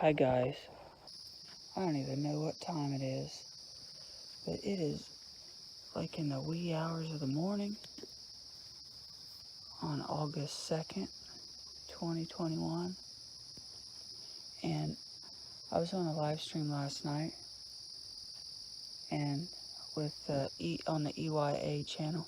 Hi guys, I don't even know what time it is, but it is like in the wee hours of the morning on August 2nd, 2021, and I was on a live stream last night and with on the EYA channel.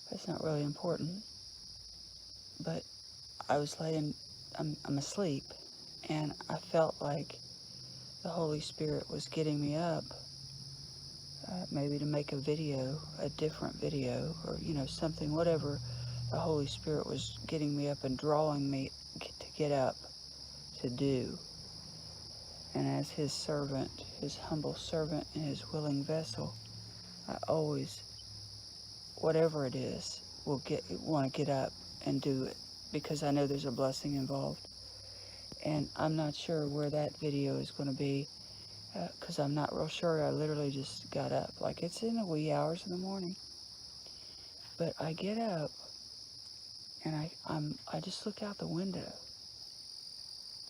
That's not really important, but I was I'm asleep, and I felt like the Holy Spirit was getting me up, maybe to make a video, a different video, or something, whatever the Holy Spirit was getting me up and drawing me to get up to do. And as His servant, His humble servant and His willing vessel, I always, whatever it is, want to get up and do it, because I know there's a blessing involved. And I'm not sure where that video is going to be, because I'm not real sure. I literally just got up. Like, it's in the wee hours of the morning. But I get up, and I just look out the window,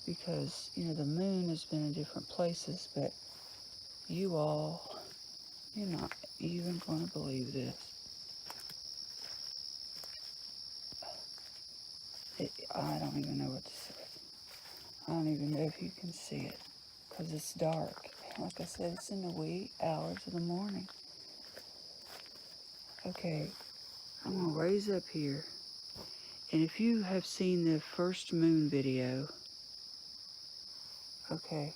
because, the moon has been in different places, but you all, you're not even going to believe this. I don't even know what to say. I don't even know if you can see it, because it's dark. Like I said, it's in the wee hours of the morning. Okay, I'm going to raise up here. And if you have seen the first moon video, okay,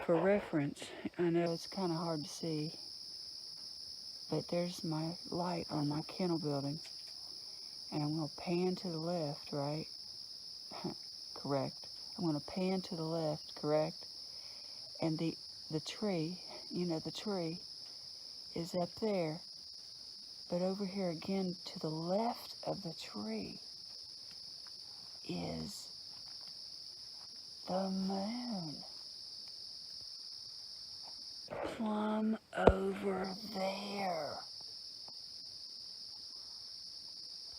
for reference, I know it's kind of hard to see, but there's my light on my kennel building. And I'm going to pan to the left, right? Correct. I'm going to pan to the left, correct? And the tree, the tree is up there. But over here again, to the left of the tree, is the moon. Plumb over there.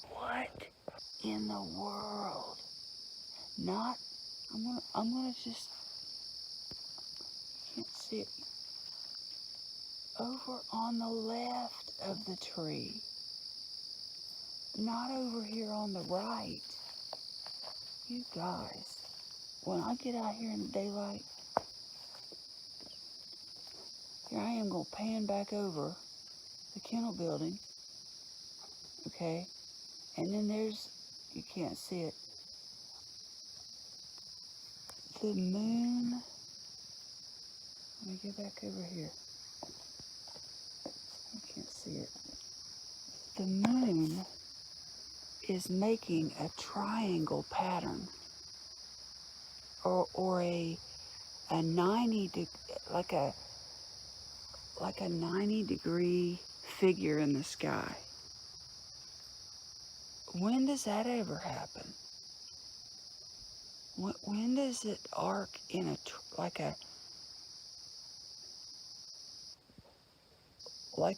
What in the world? Not, I'm gonna just, can't see it. Over on the left of the tree. Not over here on the right. You guys, when I get out here in the daylight, here I am going to pan back over the kennel building, okay? And then there's, you can't see it, the moon. Let me get back over here. I can't see it. The moon is making a triangle pattern, or a 90 like a 90-degree figure in the sky. When does that ever happen? When does it arc in like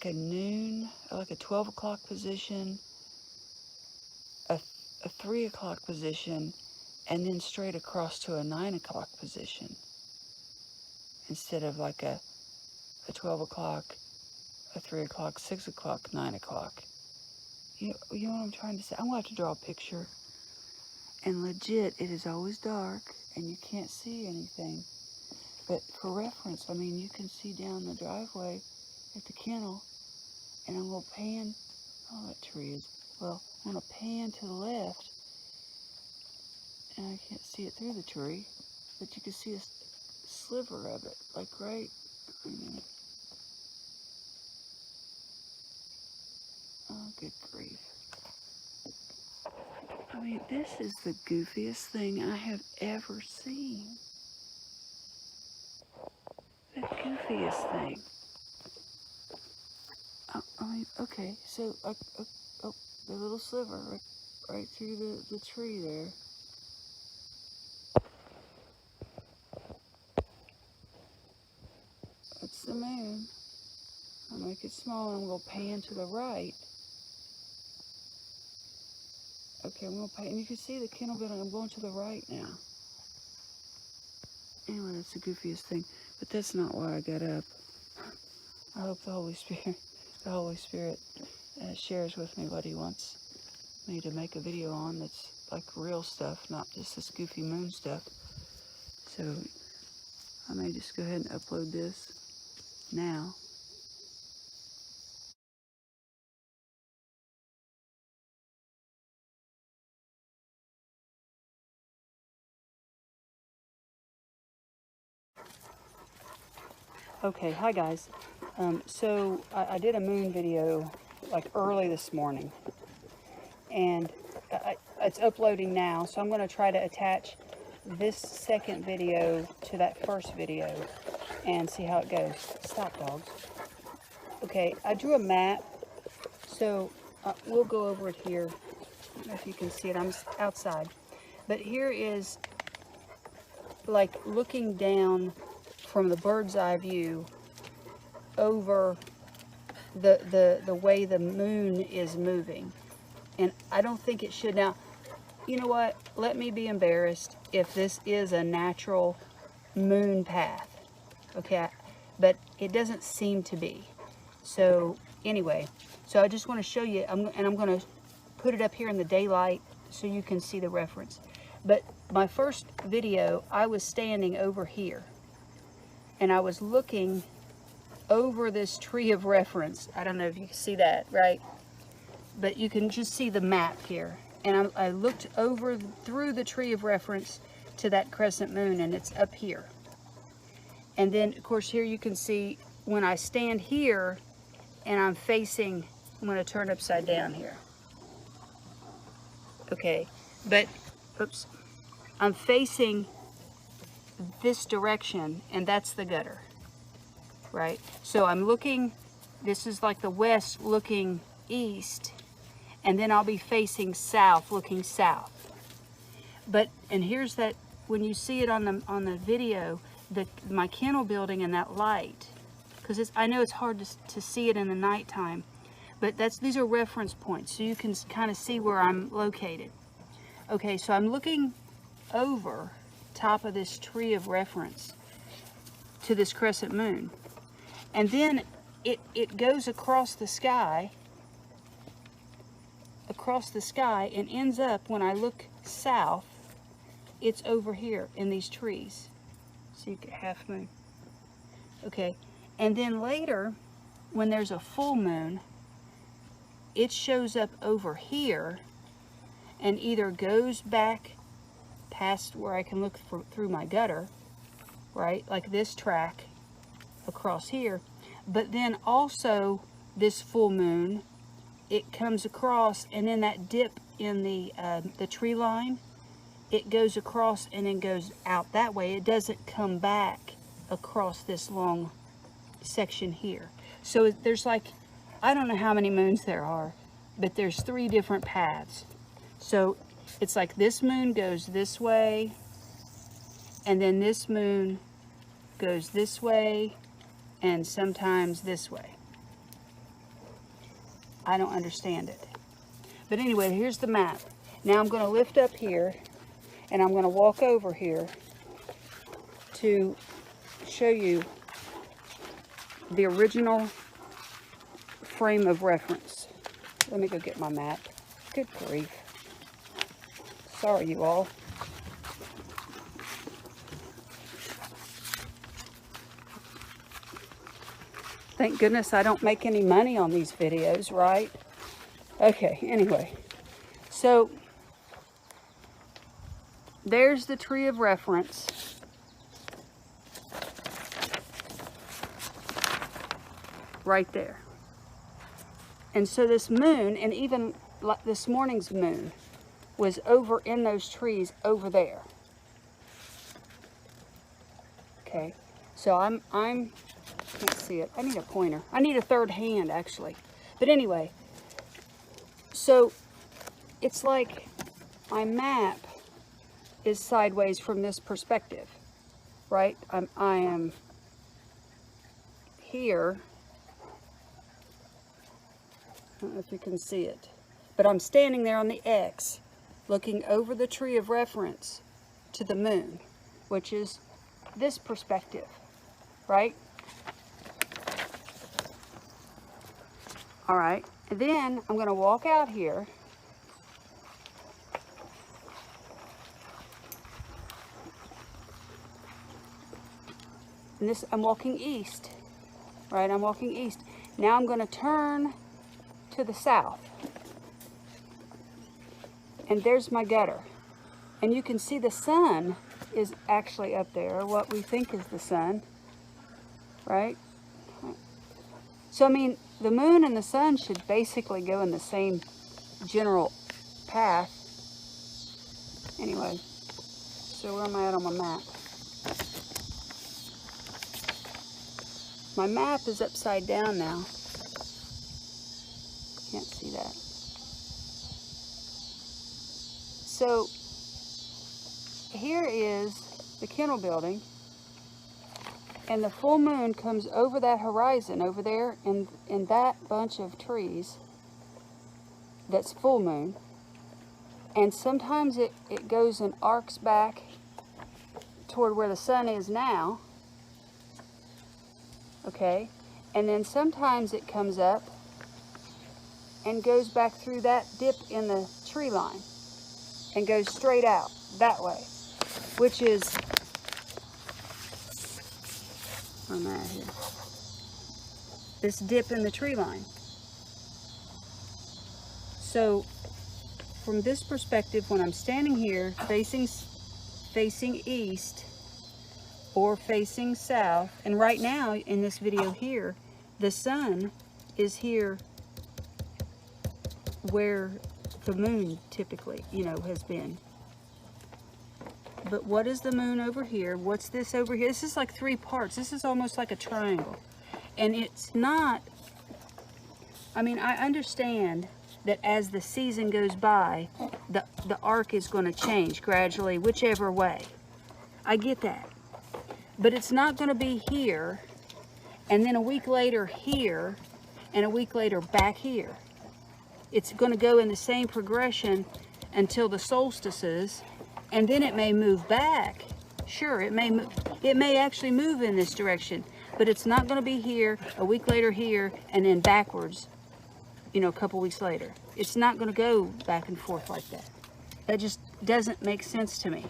a noon, like a 12 o'clock position, a 3 o'clock position, and then straight across to a 9 o'clock position, instead of like a 12 o'clock, a 3 o'clock, 6 o'clock, 9 o'clock? You know what I'm trying to say? I'm going to have to draw a picture. And legit, it is always dark, and you can't see anything. But for reference, I mean, you can see down the driveway at the kennel, and I'm going to pan, oh, that tree is, well, I'm going to pan to the left, and I can't see it through the tree, but you can see a sliver of it, like right, oh, good grief. I mean, this is the goofiest thing I have ever seen. The goofiest thing. I mean, okay, so, oh, the little sliver right through the tree there. That's the moon. I'll make it small, and I'm going to pan to the right. Okay, I'm going to pay, and you can see the kennel building. I'm going to the right now. Anyway, that's the goofiest thing. But that's not why I got up. I hope the Holy Spirit shares with me what he wants me to make a video on that's like real stuff, not just this goofy moon stuff. So I may just go ahead and upload this now. Okay, hi guys. So I did a moon video like early this morning, and it's uploading now, so I'm going to try to attach this second video to that first video and see how it goes. Stop, dogs. Okay, I drew a map, so we'll go over it here. I don't know if you can see it, I'm outside. But here is like looking down from the bird's eye view over the way the moon is moving. And I don't think it should. Now, you know what? Let me be embarrassed if this is a natural moon path. Okay, but it doesn't seem to be. So anyway, so I just want to show you, I'm going to put it up here in the daylight so you can see the reference. But my first video, I was standing over here, and I was looking over this tree of reference. I don't know if you can see that, right? But you can just see the map here. And I looked over through the tree of reference to that crescent moon, and it's up here. And then, of course, here you can see when I stand here and I'm facing, I'm going to turn upside down here. Okay, but, oops, I'm facing this direction, and that's the gutter, right? So I'm looking, this is like the west looking east, and then I'll be facing south, looking south. But, and here's that, when you see it on the video, my kennel building and that light, because I know it's hard to see it in the nighttime, but these are reference points, so you can kind of see where I'm located. Okay, so I'm looking over top of this tree of reference to this crescent moon, and then it goes across the sky, and ends up, when I look south, it's over here in these trees. So you get half moon. Okay, and then later, when there's a full moon, it shows up over here and either goes back past where I can look through my gutter, right, like this track across here, but then also this full moon, it comes across, and then that dip in the tree line, it goes across and then goes out that way. It doesn't come back across this long section here. So there's like, I don't know how many moons there are, but there's 3 different paths. So it's like this moon goes this way, and then this moon goes this way, and sometimes this way. I don't understand it. But anyway, here's the map. Now I'm going to lift up here, and I'm going to walk over here to show you the original frame of reference. Let me go get my map. Good grief. Sorry, you all. Thank goodness I don't make any money on these videos, right? Okay, anyway. So, there's the tree of reference. Right there. And so this moon, and even like this morning's moon, was over in those trees over there. Okay, so I can't see it. I need a pointer. I need a third hand, actually. But anyway, so it's like my map is sideways from this perspective, right? I am here. I don't know if you can see it, but I'm standing there on the X, looking over the tree of reference to the moon, which is this perspective, right? All right, and then I'm going to walk out here. And this, I'm walking east, right? I'm walking east. Now I'm going to turn to the south. And there's my gutter. And you can see the sun is actually up there, what we think is the sun, right? So, I mean, the moon and the sun should basically go in the same general path. Anyway, so where am I at on my map? My map is upside down now. Can't see that. So here is the kennel building, and the full moon comes over that horizon over there in that bunch of trees. That's full moon. And sometimes it goes and arcs back toward where the sun is now. Okay, and then sometimes it comes up and goes back through that dip in the tree line and goes straight out that way, which is, where am I at here? This dip in the tree line. So from this perspective, when I'm standing here facing east or facing south, and right now in this video here, the sun is here where the moon typically, you know, has been. But what is the moon over here? What's this over here? This is like 3 parts. This is almost like a triangle. And it's not, I mean, I understand that as the season goes by, the arc is going to change gradually, whichever way. I get that. But it's not going to be here, and then a week later here, and a week later back here. It's going to go in the same progression until the solstices, and then it may move back. Sure, it may actually move in this direction, but it's not going to be here, a week later here, and then backwards, you know, a couple weeks later. It's not going to go back and forth like that. That just doesn't make sense to me.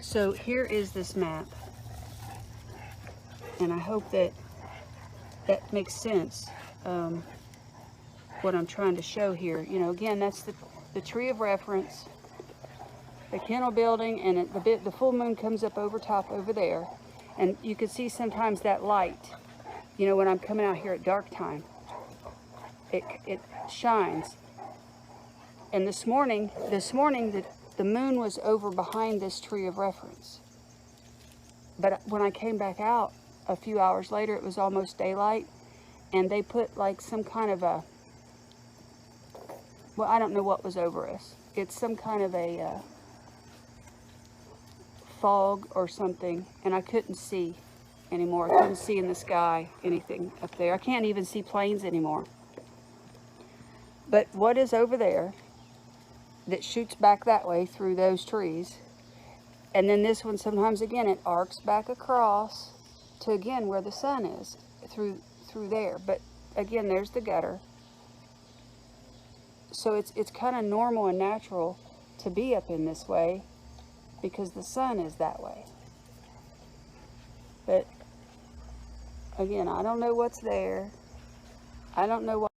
So here is this map, and I hope that that makes sense, what I'm trying to show here. You know, again, that's the tree of reference, the kennel building, and the full moon comes up over top over there, and you can see sometimes that light, you know, when I'm coming out here at dark time, it shines. And this morning the moon was over behind this tree of reference. But when I came back out a few hours later, it was almost daylight, and they put like some kind of a, well, I don't know what was over us. It's some kind of a fog or something, and I couldn't see anymore. I couldn't see in the sky anything up there. I can't even see planes anymore. But what is over there that shoots back that way through those trees, and then this one sometimes again it arcs back across to again where the sun is through there. But again, there's the gutter. So it's kind of normal and natural to be up in this way because the sun is that way. But again, I don't know what's there. I don't know what